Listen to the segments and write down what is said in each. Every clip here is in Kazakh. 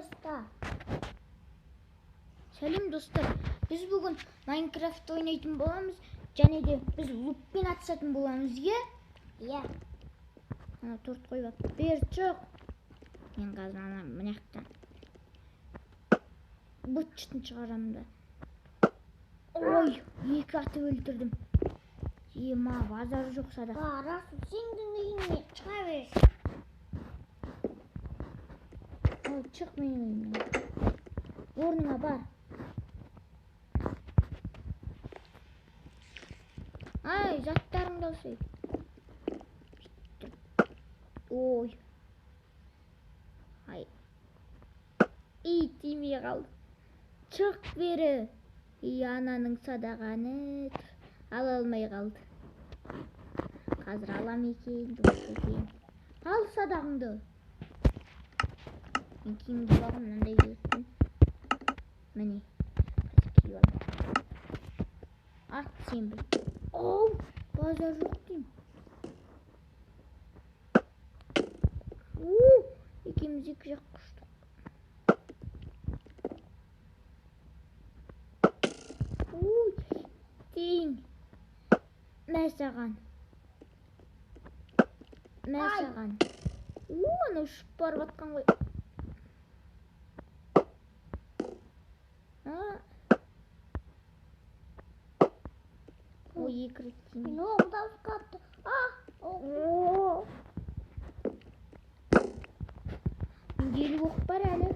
Dostlar. Selam dostlar. Biz bugün Minecraft oynayacağım bolamız. Және де biz loop'pен atışатын bolamız ya. Иә. Ана торт қойып ат. Бер жоқ. Мен қазір ана мына жақтан быт-шытын шығарамын да. Ой, екі атып өлтірдім. Ема базар жоқ сада. Расул, сенің үйіңе шыға бересің. Ал, шық менің үйімнен. Орныңа бар. Ай, заттарыңды алсай. Ой. Ай. Ей, тимей қалды. Шық бері. Ей, ананың садағаны. Ала алмай қалды. Қазір алам екен, жоқ екен. Ал садағыңды. Мен киім киіп алғым, мынандай киіппін. Міне. Қазір киіп алам. Ат сен біл. Оу, базар жоқ деймін. Екеуміз екі жақ құштық. Тең. Мә саған. Ана ұшып барып атқан ғой. Ой, екі рет кейін. Мен оғылда ұшқапты. Мен желі оқып бар әлі.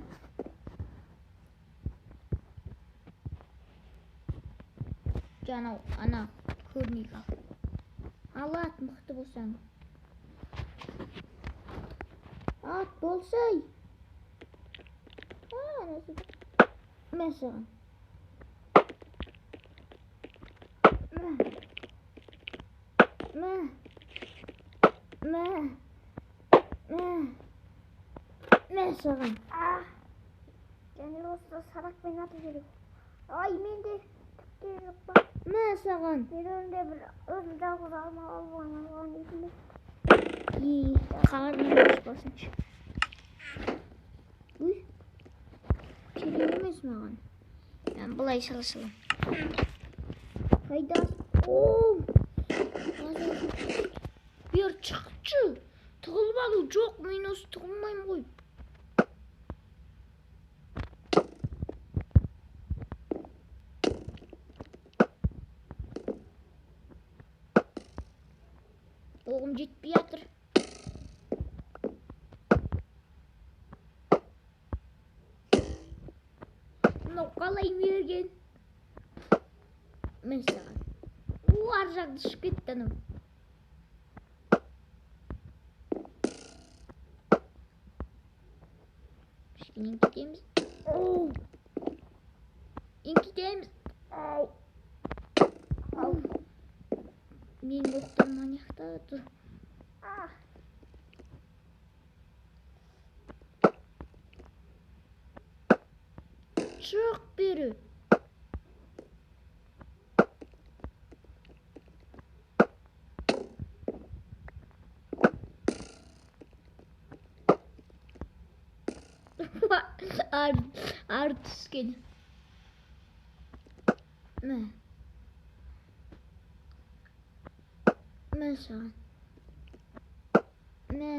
Жаңа ана көрмей қал. Ал ат мықты болсаң. Ат болсай. Мә саған. Мә саған. Және осы садақпен атып жүрек. Ай, менде түкте жоқ па. Мә саған. Мен önde bir özüm жалғыз алма алған едім. Ей, қарның ашпасыншы. Ой, керек емес маған. Мен бұлай шалшылым. Қайда? Оу! Бер шықшы. Тұғылып алу жоқ, мен осы тұғылмайым ғой. Оғым жетпей атыр. Мынау қалай мерген? Мен саған. Ар жақты шығып кетті анау. Кішкене кетеміз. Оу! Кетеміз. Ау! Ау! Мен оқтар манияқта тұр. Шық бері. Ар түскен. Мә саған. Мә.